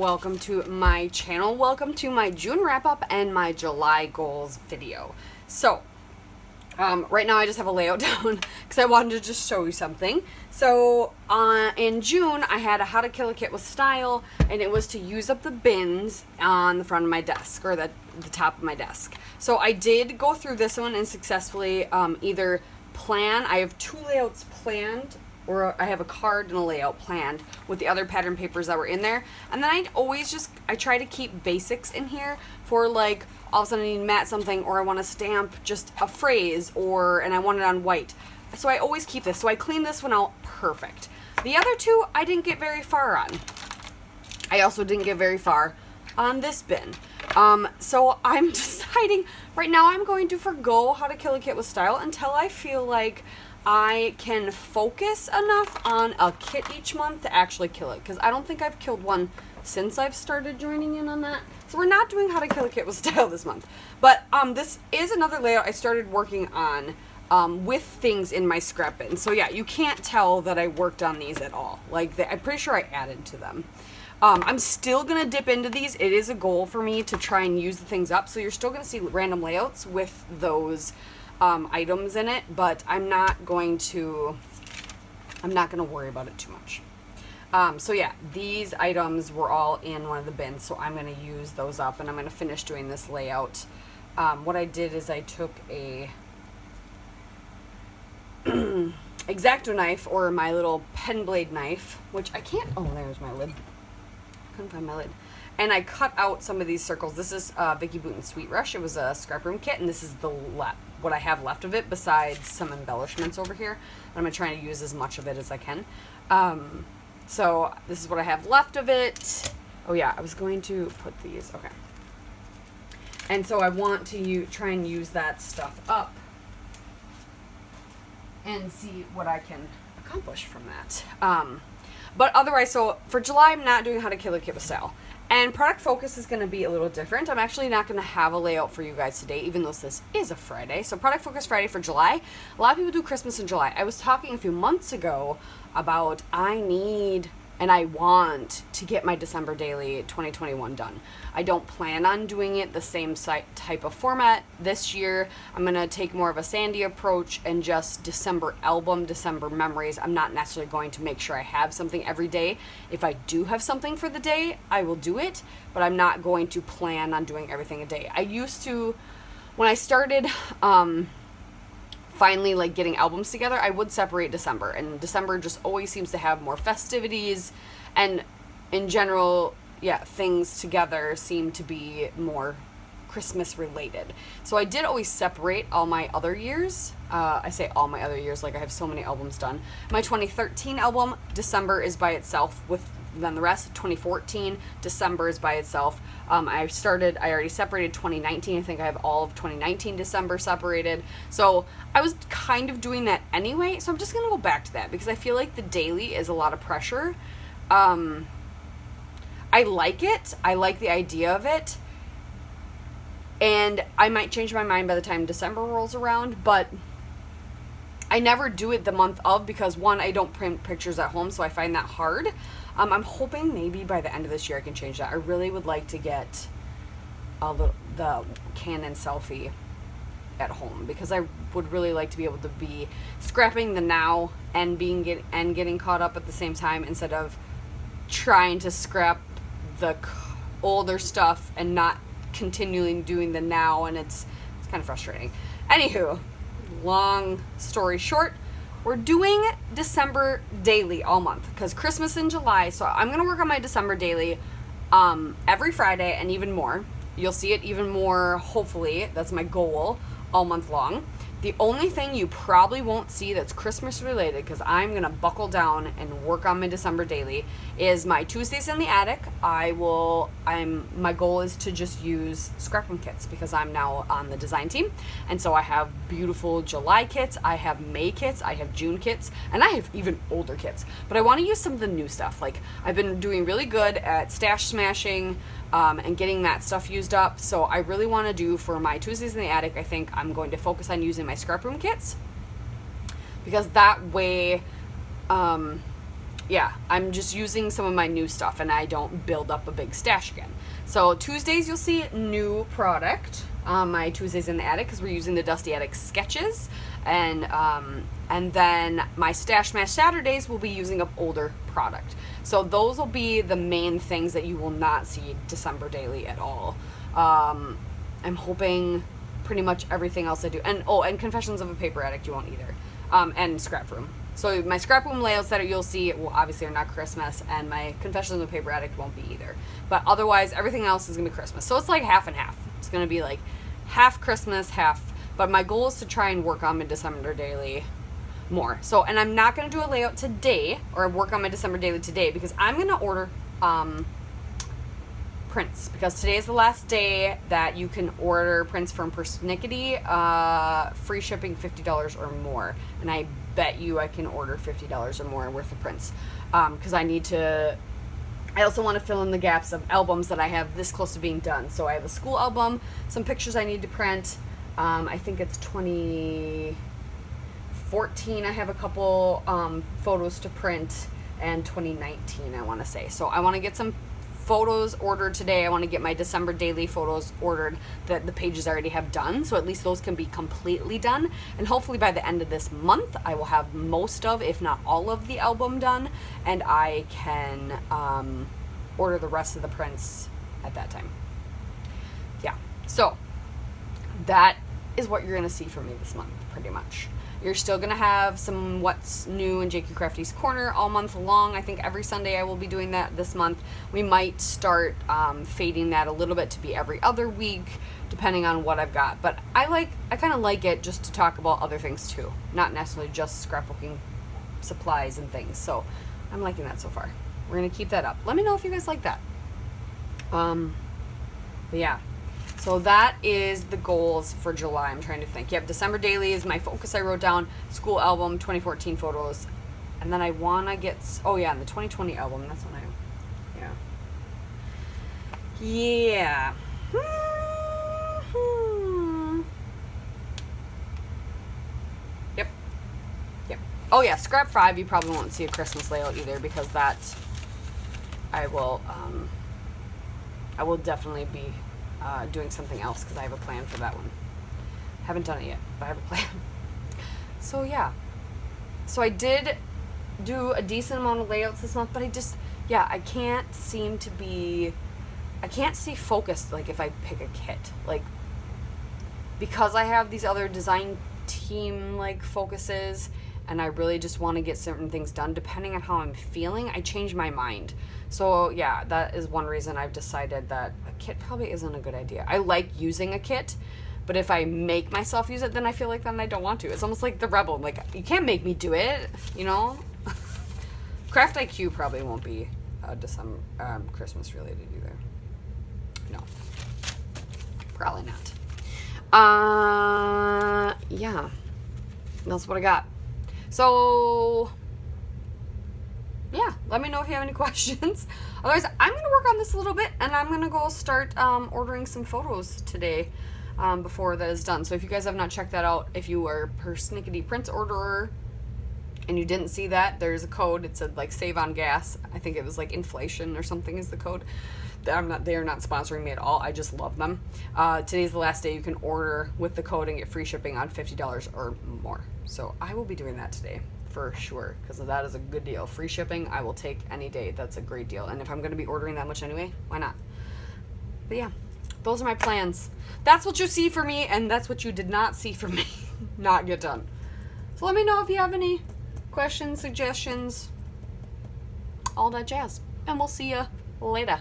welcome to my channel. Welcome to my June wrap up and my July goals video. So right now I just have a layout down because I wanted to just show you something. So in June I had a how to kill a kit with style, and it was to use up the bins on the front of my desk, or the top of my desk. So I did go through this one and successfully either plan. I have two layouts planned, or I have a card and a layout planned with the other pattern papers that were in there. And then I try to keep basics in here for, like, all of a sudden I need to mat something, or I want to stamp just a phrase, and I want it on white. So I always keep this. So I cleaned this one out perfect. The other two I didn't get very far on. I also didn't get very far on this bin. So I'm deciding right now I'm going to forgo how to kill a kit with style until I feel like I can focus enough on a kit each month to actually kill it, because I don't think I've killed one since I've started joining in on that. So we're not doing how to kill a kit with style this month. But this is another layout I started working on with things in my scrap bin. So yeah, you can't tell that I worked on these at all. Like, I'm pretty sure I added to them. I'm still going to dip into these. It is a goal for me to try and use the things up. So you're still going to see random layouts with those items in it, but I'm not going to worry about it too much. So yeah, these items were all in one of the bins, so I'm going to use those up, and I'm going to finish doing this layout. What I did is I took a X-Acto knife, or my little pen blade knife, which I can't, oh, there's my lid. Couldn't find my lid. And I cut out some of these circles. This is Vicki Boutin Sweet Rush. It was a scrap room kit, and this is what I have left of it, besides some embellishments over here. And I'm going to try to use as much of it as I can. So this is what I have left of it. Oh yeah, I was going to put these, okay. And so I want to try and use that stuff up and see what I can accomplish from that. But otherwise, so for July, I'm not doing how to kill a kit with style. And product focus is going to be a little different. I'm actually not going to have a layout for you guys today, even though this is a Friday. So product focus Friday for July. A lot of people do Christmas in July. I was talking a few months ago about I need and I want to get my December daily 2021 done. I don't plan on doing it the same type of format this year. I'm going to take more of a Sandy approach and just December album, December memories. I'm not necessarily going to make sure I have something every day. If I do have something for the day, I will do it, but I'm not going to plan on doing everything a day. I used to, when I started finally like getting albums together, I would separate December, and December just always seems to have more festivities, and in general, yeah, things together seem to be more Christmas related. So I did always separate all my other years. I say all my other years like I have so many albums done. My 2013 album, December is by itself, with then the rest. 2014, December is by itself. I already separated 2019. I think I have all of 2019 December separated. So I was kind of doing that anyway. So I'm just going to go back to that because I feel like the daily is a lot of pressure. I like it. I like the idea of it. And I might change my mind by the time December rolls around, but I never do it the month of because, one, I don't print pictures at home, so I find that hard. I'm hoping maybe by the end of this year I can change that. I really would like to get the Canon selfie at home because I would really like to be able to be scrapping the now and getting caught up at the same time, instead of trying to scrap the older stuff and not continually doing the now, and it's kind of frustrating. Anywho, long story short, we're doing December daily all month because Christmas in July. So I'm going to work on my December daily every Friday and even more. You'll see it even more, hopefully. That's my goal, all month long. The only thing you probably won't see that's Christmas related, because I'm going to buckle down and work on my December daily, is my Tuesdays in the Attic. My goal is to just use scrap room kits because I'm now on the design team. And so I have beautiful July kits, I have May kits, I have June kits, and I have even older kits. But I want to use some of the new stuff. Like, I've been doing really good at stash smashing and getting that stuff used up. So I really want to do, for my Tuesdays in the Attic, I think I'm going to focus on using my scrap room kits, because that way yeah, I'm just using some of my new stuff and I don't build up a big stash again. So Tuesdays you'll see new product on my Tuesdays in the Attic because we're using the Dusty Attic sketches, and then my Stash Mash Saturdays will be using up older product. So those will be the main things that you will not see December daily at all. I'm hoping pretty much everything else I do, and Confessions of a Paper Addict you won't either, and Scrap Room. So my Scrap Room layouts that you'll see, well, obviously are not Christmas, and my Confessions of a Paper Addict won't be either. But otherwise, everything else is going to be Christmas. So it's like half and half. It's going to be like half Christmas, half. But my goal is to try and work on my December daily more. So, and I'm not going to do a layout today, or work on my December daily today, because I'm going to order prints, because today is the last day that you can order prints from Persnickety, free shipping $50 or more, and I bet you I can order $50 or more worth of prints, because I also want to fill in the gaps of albums that I have this close to being done. So I have a school album, some pictures I need to print, I think it's 2014 I have a couple photos to print, and 2019 I want to say. So I want to get some photos ordered today. I want to get my December daily photos ordered that the pages I already have done, so at least those can be completely done, and hopefully by the end of this month I will have most of, if not all of, the album done, and I can order the rest of the prints at that time. Yeah, so that is what you're going to see from me this month, pretty much. You're still going to have some What's New in JQ Crafty's Corner all month long. I think every Sunday I will be doing that this month. We might start fading that a little bit to be every other week, depending on what I've got. But I kind of like it just to talk about other things too, not necessarily just scrapbooking supplies and things. So I'm liking that so far. We're going to keep that up. Let me know if you guys like that. But yeah. So that is the goals for July. I'm trying to think. Yep, December daily is my focus I wrote down. School album, 2014 photos. And then I want to get... Oh, yeah, and the 2020 album. That's when Yeah. Yep. Oh, yeah, Scrap 5, you probably won't see a Christmas layout either, because that... I will definitely be... doing something else, because I have a plan for that one. Haven't done it yet, but I have a plan. So yeah, so I did do a decent amount of layouts this month, but I can't stay focused, like if I pick a kit, like, because I have these other design team like focuses, and I really just want to get certain things done. Depending on how I'm feeling, I change my mind. So yeah, that is one reason I've decided that a kit probably isn't a good idea. I like using a kit, but if I make myself use it, then I feel like then I don't want to. It's almost like the Rebel. Like, you can't make me do it, you know? Craft IQ probably won't be December Christmas related either. No, probably not. Yeah, that's what I got. So yeah, let me know if you have any questions. Otherwise, I'm going to work on this a little bit, and I'm going to go start ordering some photos today before that is done. So if you guys have not checked that out, if you are a Persnickety Prints orderer and you didn't see that, there's a code. It said like save on gas. I think it was like inflation or something is the code. They are not sponsoring me at all. I just love them. Today's the last day you can order with the code and get free shipping on $50 or more. So I will be doing that today for sure, because that is a good deal. Free shipping, I will take any day. That's a great deal. And if I'm going to be ordering that much anyway, why not? But yeah, those are my plans. That's what you see for me, and that's what you did not see for me not get done. So let me know if you have any questions, suggestions, all that jazz. And we'll see you later.